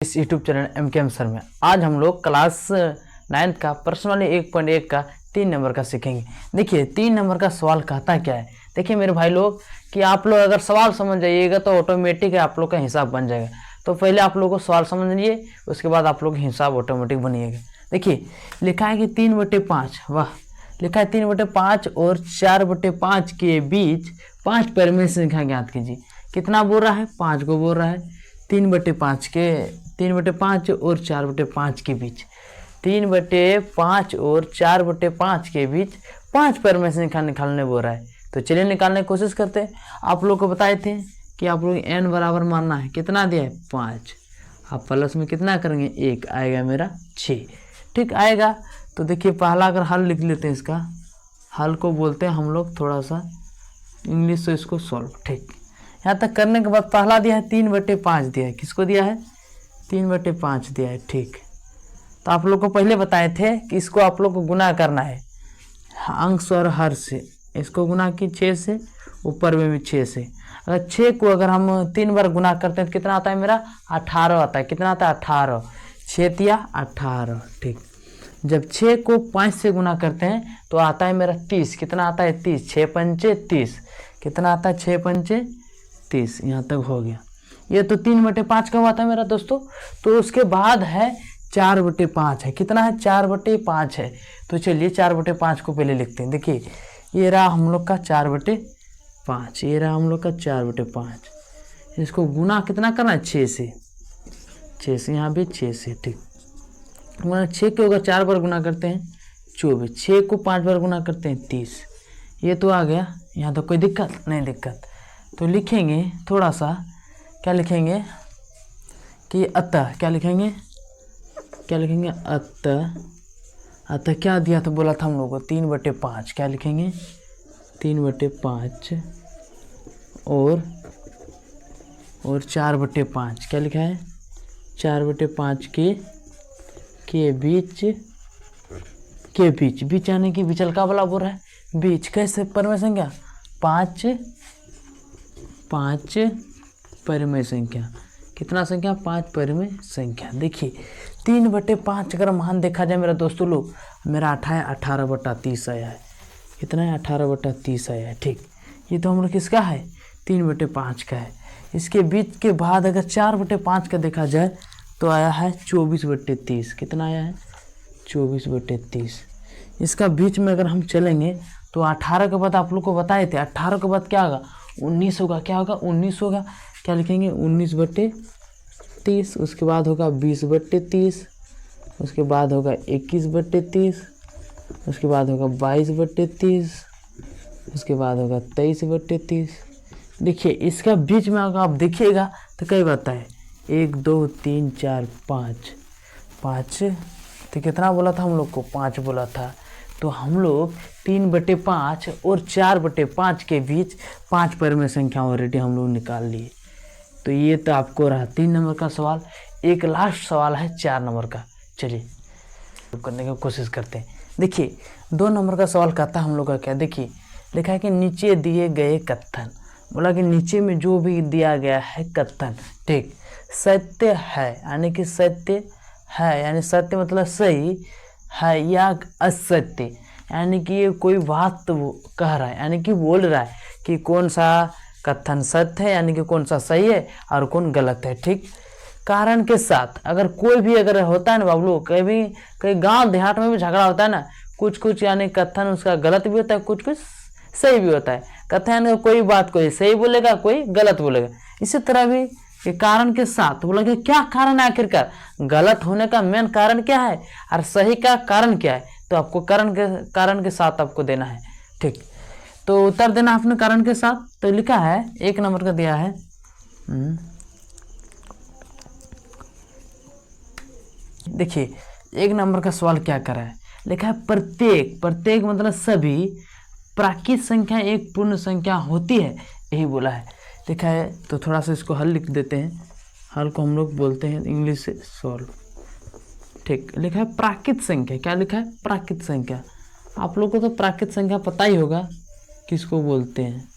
इस YouTube channel M sir में आज हम लोग क्लास 9th का पर्सनली 1.1 का 3 नंबर का सीखेंगे। देखिए 3 नंबर का सवाल कहता क्या है। देखिए मेरे भाई लोग कि आप लोग अगर सवाल समझ जाइएगा तो ऑटोमेटिक आप लोग का हिसाब बन जाएगा। तो पहले आप लोगों को सवाल समझ लीजिए, उसके बाद आप लोग हिसाब ऑटोमेटिक बनिएगा। देखिए लिखा है कि 3/5, वाह, लिखा है 3/5 और 4/5 के बीच 5 परिमेय संख्या ज्ञात कीजिए। कितना बोल रहा है? 5 को बोल रहा है। 3/5 और 4/5 के बीच 3/5 और 4/5 के बीच 5 परिमेय संख्या निकालने बोल रहा है। तो चलिए निकालने की कोशिश करते हैं। आप लोग को बताए थे कि आप लोग n बराबर मानना है। कितना दिया है? 5। आप प्लस में कितना करेंगे? 1 आएगा मेरा 6। ठीक आएगा। तो देखिए पहला अगर हल लिख लेते हैं, इसका हल को बोलते हैं हम लोग थोड़ा सा इंग्लिश से इसको सॉल्व। ठीक, यहाँ तक करने के बाद पहला दिया है 3/5 दिया है। किसको दिया है? 3/5 दिया है। ठीक, तो आप लोग को पहले बताए थे कि इसको आप लोग को गुना करना है अंश और हर से। इसको गुना की 6 से, ऊपर में भी 6 से। अगर 6 को अगर हम 3 बार गुना करते हैं तो कितना आता है मेरा? 18 आता है। कितना आता है? 18। 6 तिया 18। ठीक, जब 6 को 5 से गुना करते हैं तो आता है मेरा 30। कितना आता है? 30। 6 पंचे 30। कितना आता है? 6 पंचे 30। यहाँ तक हो गया। ये तो 3/5 का हुआ था मेरा दोस्तों। तो उसके बाद है 4/5 है। कितना है? 4/5 है। तो चलिए 4/5 को पहले लिखते हैं। देखिए ये रहा हम लोग का 4/5, ये रहा हम लोग का 4/5। इसको गुना कितना करना है? 6 से। 6 से, यहाँ भी 6 से। ठीक, 6 को अगर 4 बार गुना करते हैं 24, 6 को 5 बार गुना करते हैं 30। ये तो आ गया। यहाँ तो कोई दिक्कत नहीं, दिक्कत तो लिखेंगे थोड़ा सा। क्या लिखेंगे कि अतः, क्या लिखेंगे? क्या लिखेंगे? अतः क्या दिया था? बोला था हम लोगों को 3/5। क्या लिखेंगे? 3/5 और 4/5। क्या लिखा है? 4/5 के बीच बीच यानी कि विचल का वाला बोल रहा है। बीच कैसे? परिमेय संख्या 5 परिमेय संख्या। कितना संख्या? 5 परिमेय संख्या। देखिए 3/5 अगर मान देखा जाए मेरा दोस्तों लोग, मेरा 18/30 आया है। कितना है? 18/30 आया है। ठीक, ये तो हम लोग किसका है? 3/5 का है। इसके बीच के बाद अगर 4/5 का देखा जाए तो आया है 24/30। कितना आया है? 24/30। इसका बीच में अगर हम चलेंगे तो 18 के बाद आप लोग को बताए थे 18 के बाद क्या होगा? 19 होगा। क्या होगा? 19 होगा। क्या लिखेंगे? 19/30। उसके बाद होगा 20/30। उसके बाद होगा 21/30। उसके बाद होगा 22/30। उसके बाद होगा 23/30। देखिए इसका बीच में अगर आप देखिएगा तो कई बात है? 1 2 3 4 5 5। तो कितना बोला था हम लोग को? 5 बोला था। तो हम लोग 3/5 और 4/5 के बीच 5 परिमेय संख्या ऑलरेडी हम लोग निकाल लिए। तो ये तो आपको रहा 3 नंबर का सवाल। एक लास्ट सवाल है 4 नंबर का। चलिए करने की कोशिश करते हैं। देखिए 2 नंबर का सवाल कहता है हम लोग का क्या? देखिए लिखा है कि नीचे दिए गए कथन, बोला कि नीचे में जो भी दिया गया है कथन, ठीक, सत्य है यानी कि सत्य है, यानी सत्य मतलब सही है, या असत्य यानी कि ये कोई बात कह रहा है, यानी कि बोल रहा है कि कौन सा कथन सत्य है, यानी कि कौन सा सही है और कौन गलत है। ठीक, कारण के साथ। अगर कोई भी अगर होता है ना बाबू, कहीं गांव देहात में भी झगड़ा होता है ना, कुछ यानी कथन उसका गलत भी होता है, कुछ सही भी होता है। कथन कोई बात कोई सही बोलेगा, कोई गलत बोलेगा। इसी तरह भी ये कारण के साथ बोला कि क्या कारण है आखिरकार? गलत होने का मेन कारण क्या है और सही का कारण क्या है? तो आपको कारण के साथ आपको देना है। ठीक, तो उत्तर देना आपने कारण के साथ। तो लिखा है 1 नंबर का दिया है। देखिए 1 नंबर का सवाल क्या कर रहा है? लिखा है प्रत्येक मतलब सभी प्राकृत संख्या एक पूर्ण संख्या होती है, यही बोला है। लिखा है तो थोड़ा सा इसको हल लिख देते हैं। हल को हम लोग बोलते हैं इंग्लिश से सॉल्व। ठीक, लिखा है प्राकृत संख्या। क्या लिखा है? प्राकृत संख्या। आप लोग को तो प्राकृत संख्या पता ही होगा किसको बोलते हैं।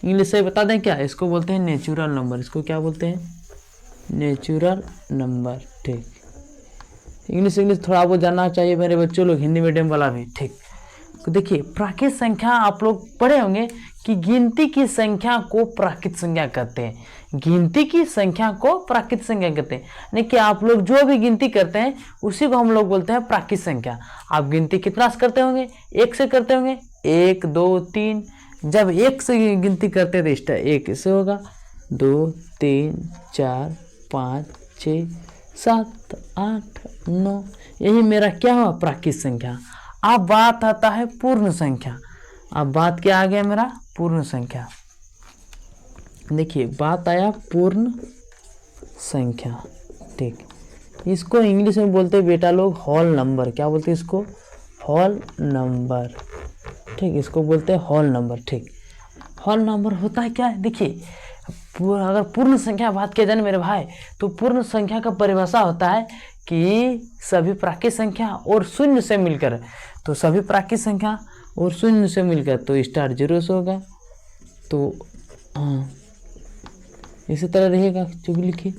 इंग्लिश से बता दें क्या? इसको बोलते हैं नेचुरल नंबर। इसको क्या बोलते हैं? Natural number. ठीक, इंग्लिश थोड़ा बहुत जानना चाहिए मेरे बच्चों लोग, हिंदी मीडियम वाला भी। ठीक, तो देखिए प्राकृत संख्या आप लोग पढ़े होंगे कि गिनती की संख्या को प्राकृत संख्या कहते हैं। गिनती की संख्या को प्राकृत संख्या कहते हैं, यानी कि आप लोग जो भी गिनती करते हैं उसी को हम लोग बोलते हैं प्राकृत संख्या। आप गिनती कितना से करते होंगे? 1 से करते होंगे, 1 2 3। जब 1 से गिनती करते हैं तो स्टार 1 से होगा, 2 3 4 5 6 7 8 9, यही मेरा क्या हुआ? प्राकृत संख्या। अब बात आता है पूर्ण संख्या। अब बात क्या आ गया मेरा? पूर्ण संख्या। देखिए बात आया पूर्ण संख्या। ठीक, इसको इंग्लिश में बोलते हैं बेटा लोग होल नंबर। क्या बोलते हैं इसको? Whole number. ठीक, इसको बोलते हैं होल नंबर। ठीक, होल नंबर होता है क्या है? देखिए अगर पूर्ण संख्या बात किया जाए मेरे भाई, तो पूर्ण संख्या का परिभाषा होता है कि सभी प्राकृत संख्या और शून्य से मिलकर, तो सभी प्राकृत संख्या और शून्य से मिलकर, तो स्टार 0 से होगा। तो हाँ, इसी तरह रहेगा जो भी लिखिए।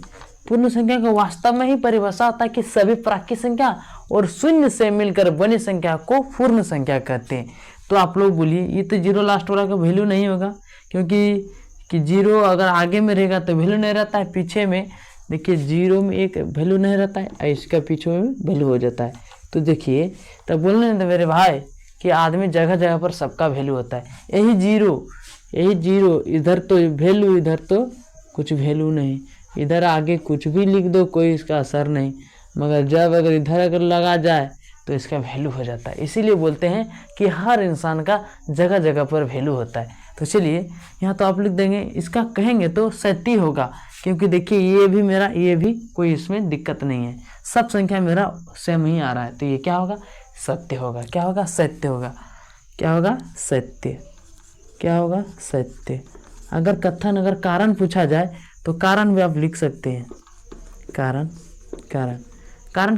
पूर्ण संख्या का वास्तव में ही परिभाषा होता है कि सभी प्राकृत संख्या और शून्य से मिलकर बनी संख्या को पूर्ण संख्या कहते हैं। तो आप लोग बोलिए, ये तो 0 लास्ट वाला का वैल्यू नहीं होगा, क्योंकि 0 अगर आगे में रहेगा तो वैल्यू नहीं रहता है, पीछे में देखिए 0 में एक वैल्यू नहीं रहता है, इसका पीछे में वैल्यू हो जाता है। तो देखिए तब बोलने तो मेरे भाई कि आदमी जगह जगह पर सबका वैल्यू होता है। यही जीरो, इधर तो वैल्यू, इधर तो कुछ वैल्यू नहीं, इधर आगे कुछ भी लिख दो कोई इसका असर नहीं, मगर जब अगर इधर अगर लगा जाए तो इसका वैल्यू हो जाता है। इसीलिए बोलते हैं कि हर इंसान का जगह जगह पर वैल्यू होता है। तो चलिए यहाँ तो आप लिख देंगे, इसका कहेंगे तो सत्य होगा, क्योंकि देखिए ये भी मेरा, ये भी कोई इसमें दिक्कत नहीं है, सब संख्या मेरा सेम ही आ रहा है, तो ये क्या होगा? सत्य होगा। क्या होगा? सत्य होगा। क्या होगा? सत्य। क्या होगा? सत्य। अगर कथन, अगर कारण पूछा जाए तो कारण भी आप लिख सकते हैं। कारण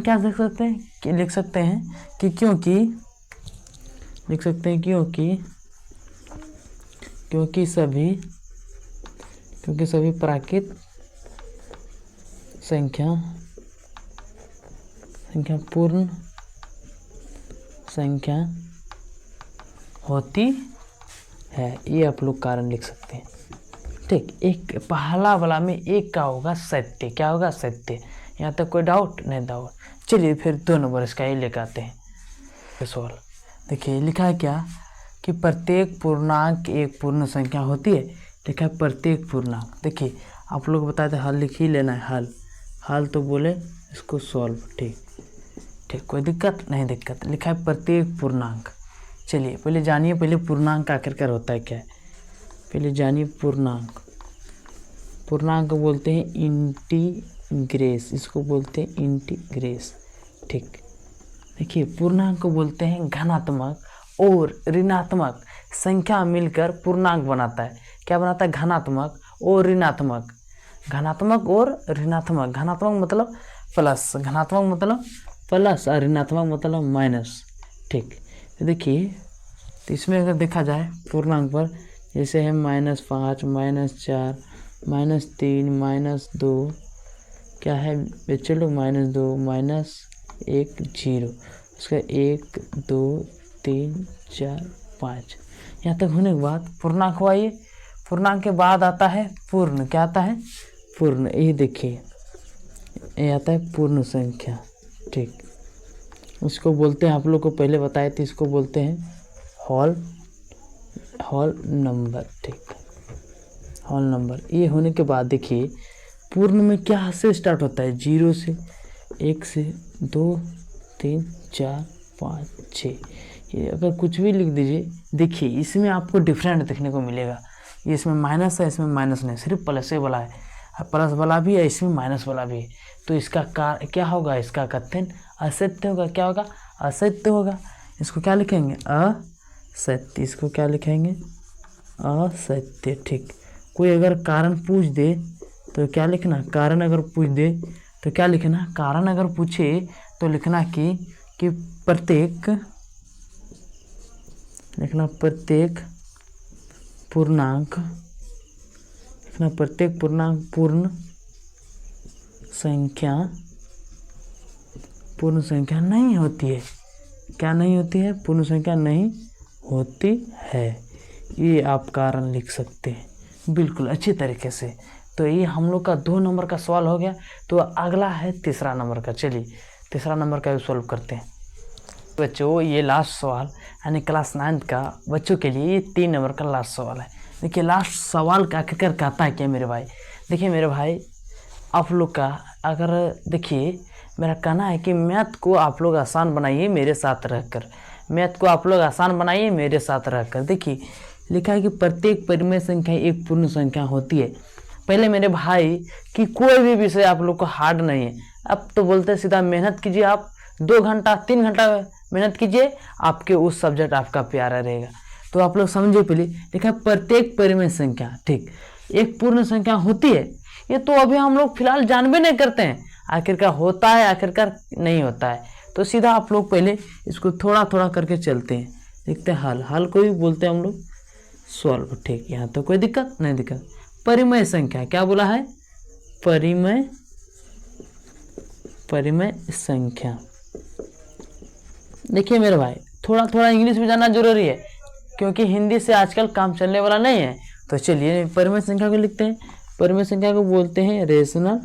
क्या लिख सकते हैं? कि लिख सकते हैं कि क्योंकि, लिख सकते हैं क्योंकि सभी प्राकृत संख्या पूर्ण संख्या होती है, ये आप लोग कारण लिख सकते हैं। ठीक, एक पहला वाला में एक का होगा सत्य। क्या होगा? सत्य। यहाँ तक कोई डाउट नहीं? डाउट। चलिए फिर 2 नंबर इसका ही लेकर आते हैं सवाल। देखिए लिखा है क्या कि प्रत्येक पूर्णांक एक पूर्ण संख्या होती है। लिखा है प्रत्येक पूर्णांक। देखिए आप लोग बताए थे हल लिख ही लेना है, हल तो बोले इसको सॉल्व। ठीक, कोई दिक्कत नहीं? दिक्कत। लिखा है प्रत्येक पूर्णांक। चलिए पहले जानिए, पहले पूर्णांक आखिरकार होता है क्या है, पहले जानिए। पूर्णांक बोलते हैं इंटीग्रेस, इसको बोलते हैं इंटीग्रेस। ठीक, देखिए पूर्णांक को बोलते हैं घनात्मक और ऋणात्मक संख्या मिलकर पूर्णांक बनाता है। क्या बनाता है? घनात्मक और ऋणात्मक। घनात्मक और ऋणात्मक, घनात्मक मतलब प्लस, घनात्मक मतलब प्लस और ऋणात्मक मतलब माइनस। ठीक, तो देखिए तो इसमें अगर देखा जाए पूर्णांक पर, जैसे है -5, -4, -3, -2, क्या है बच्चे लोग? -2, -1 0, उसका 1 2 3 4 5, यहाँ तक होने के बाद पूर्णांक हुआ। ये पूर्णांक के बाद आता है पूर्ण। क्या आता है? पूर्ण। ये देखिए ये आता है पूर्ण संख्या। ठीक, उसको बोलते हैं, आप लोग को पहले बताए थे, इसको बोलते हैं होल नंबर। ठीक, होल नंबर। ये होने के बाद देखिए पूर्ण में क्या से स्टार्ट होता है? 0 से, 1 से, 2 3 4 5 6। ये अगर कुछ भी लिख दीजिए, देखिए इसमें आपको डिफरेंट देखने को मिलेगा। ये इसमें माइनस है, इसमें माइनस नहीं, सिर्फ प्लस वाला है, प्लस वाला भी है, इसमें माइनस वाला भी है। तो इसका क्या होगा? इसका कथन असत्य होगा। क्या होगा? असत्य होगा। इसको क्या लिखेंगे? असत्य। इसको क्या लिखेंगे? असत्य। ठीक, कोई अगर कारण पूछ दे तो क्या लिखना? कारण अगर पूछ दे तो क्या लिखना? कारण अगर पूछे तो लिखना कि प्रत्येक, लिखना प्रत्येक पूर्णांक, लिखना प्रत्येक पूर्णांक पूर्ण संख्या पूर्ण संख्या नहीं होती है। क्या नहीं होती है? पूर्ण संख्या नहीं होती है। ये आप कारण लिख सकते हैं बिल्कुल अच्छी तरीके से। तो ये हम लोग का 2 नंबर का सवाल हो गया। तो अगला है तीसरा नंबर का। चलिए तीसरा नंबर का भी सॉल्व करते हैं बच्चों। ये लास्ट सवाल यानी क्लास 9 का बच्चों के लिए ये 3 नंबर का लास्ट सवाल है। देखिए लास्ट सवाल का आखिरकार कहता है क्या मेरे भाई। देखिए मेरे भाई, आप लोग का अगर देखिए मेरा कहना है कि मैथ को आप लोग आसान बनाइए मेरे साथ रहकर। मैथ को आप लोग आसान बनाइए मेरे साथ रहकर। देखिए लिखा है कि प्रत्येक परिमेय संख्या एक पूर्ण संख्या होती है। पहले मेरे भाई कि कोई भी विषय आप लोग को हार्ड नहीं है। अब तो बोलते सीधा मेहनत कीजिए, आप 2 घंटा 3 घंटा मेहनत कीजिए, आपके उस सब्जेक्ट आपका प्यारा रहेगा। तो आप लोग समझिए पहले लिखा है प्रत्येक परिमेय संख्या, ठीक, एक पूर्ण संख्या होती है। ये तो अभी हम लोग फिलहाल जान भी नहीं करते हैं आखिरकार होता है आखिरकार नहीं होता है। तो सीधा आप लोग पहले इसको थोड़ा थोड़ा करके चलते हैं, देखते हैं हल। हल को भी बोलते हैं हम लोग सॉल्व, ठीक। यहाँ तो कोई दिक्कत नहीं दिक्कत। परिमेय संख्या क्या बोला है? परिमेय संख्या। देखिए मेरे भाई, थोड़ा थोड़ा इंग्लिश भी जानना जरूरी है क्योंकि हिंदी से आजकल काम चलने वाला नहीं है। तो चलिए परिमेय संख्या को लिखते हैं। परिमेय संख्या को बोलते हैं रेशनल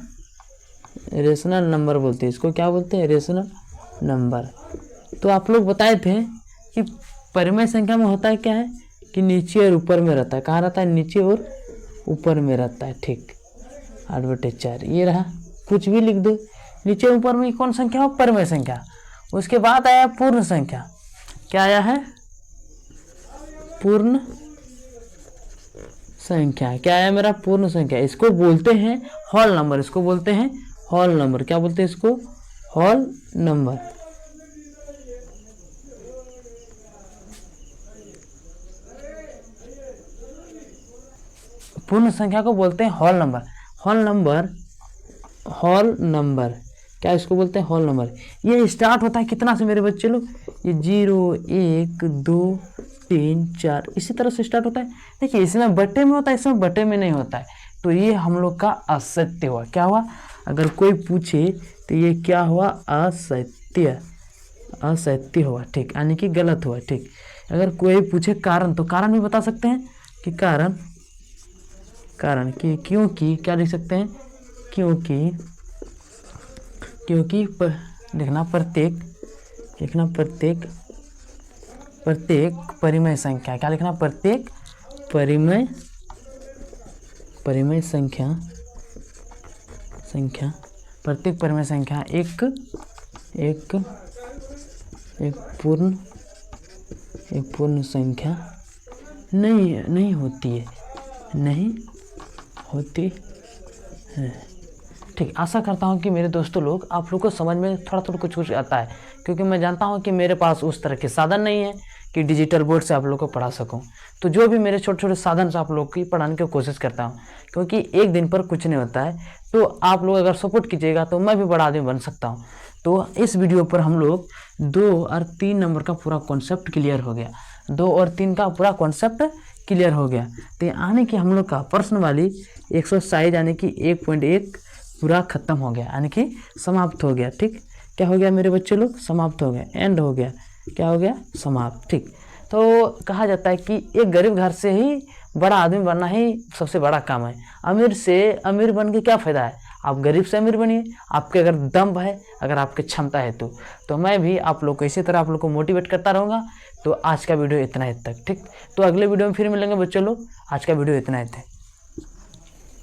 नंबर बोलते हैं। इसको क्या बोलते हैं? Rational number. तो आप लोग बताए थे कि परिमेय संख्या में होता है क्या है कि नीचे और ऊपर में रहता है। कहाँ रहता है? नीचे और ऊपर में रहता है, ठीक। 8/4 ये रहा, कुछ भी लिख दो। नीचे ऊपर में कौन संख्या हो? परिमेय संख्या। उसके बाद आया पूर्ण संख्या। क्या आया है? पूर्ण संख्या। क्या आया मेरा? पूर्ण संख्या। इसको बोलते हैं होल नंबर। इसको बोलते हैं होल नंबर। क्या बोलते हैं इसको? Whole number. पूर्ण संख्या को बोलते हैं होल नंबर। होल नंबर क्या इसको बोलते हैं? Whole number. ये स्टार्ट होता है कितना से मेरे बच्चे लोग? ये 0 1 2 3 4 इसी तरह से स्टार्ट होता है। देखिए इसमें बट्टे में होता है, इसमें बट्टे में नहीं होता है। तो ये हम लोग का असत्य हुआ। क्या हुआ? अगर कोई पूछे तो ये क्या हुआ? असत्य हुआ, ठीक, यानी कि गलत हुआ, ठीक। अगर कोई पूछे कारण तो कारण भी बता सकते हैं कि कारण कि क्योंकि क्या लिख सकते हैं? क्योंकि लिखना प्रत्येक परिमेय संख्या। क्या लिखना? प्रत्येक परिमेय संख्या प्रत्येक परिमेय संख्या एक पूर्ण संख्या नहीं होती है, ठीक। आशा करता हूँ कि मेरे दोस्तों लोग आप लोग को समझ में थोड़ा कुछ आता है क्योंकि मैं जानता हूँ कि मेरे पास उस तरह के साधन नहीं है कि डिजिटल बोर्ड से आप लोग को पढ़ा सकूँ। तो जो भी मेरे छोटे छोटे साधन से आप लोग की पढ़ाने की कोशिश करता हूँ क्योंकि एक दिन पर कुछ नहीं होता है। तो आप लोग अगर सपोर्ट कीजिएगा तो मैं भी बड़ा आदमी बन सकता हूँ। तो इस वीडियो पर हम लोग 2 और 3 नंबर का पूरा कॉन्सेप्ट क्लियर हो गया। 2 और 3 का पूरा कॉन्सेप्ट क्लियर हो गया। तो यानी कि हम लोग का प्रश्न वाली एक्सरसाइज यानी कि 1.1 पूरा खत्म हो गया, यानी कि समाप्त हो गया, ठीक। क्या हो गया मेरे बच्चे लोग? समाप्त हो गया, एंड हो गया। क्या हो गया? समाप्त, ठीक। तो कहा जाता है कि एक गरीब घर से ही बड़ा आदमी बनना ही सबसे बड़ा काम है। अमीर से अमीर बन के क्या फ़ायदा है? आप गरीब से अमीर बनिए, आपके अगर दम है, अगर आपकी क्षमता है तो मैं भी आप लोग को इसी तरह आप लोग को मोटिवेट करता रहूँगा। तो आज का वीडियो इतना ही तक, ठीक। तो अगले वीडियो में फिर मिलेंगे बच्चों लोग। आज का वीडियो इतना ही था।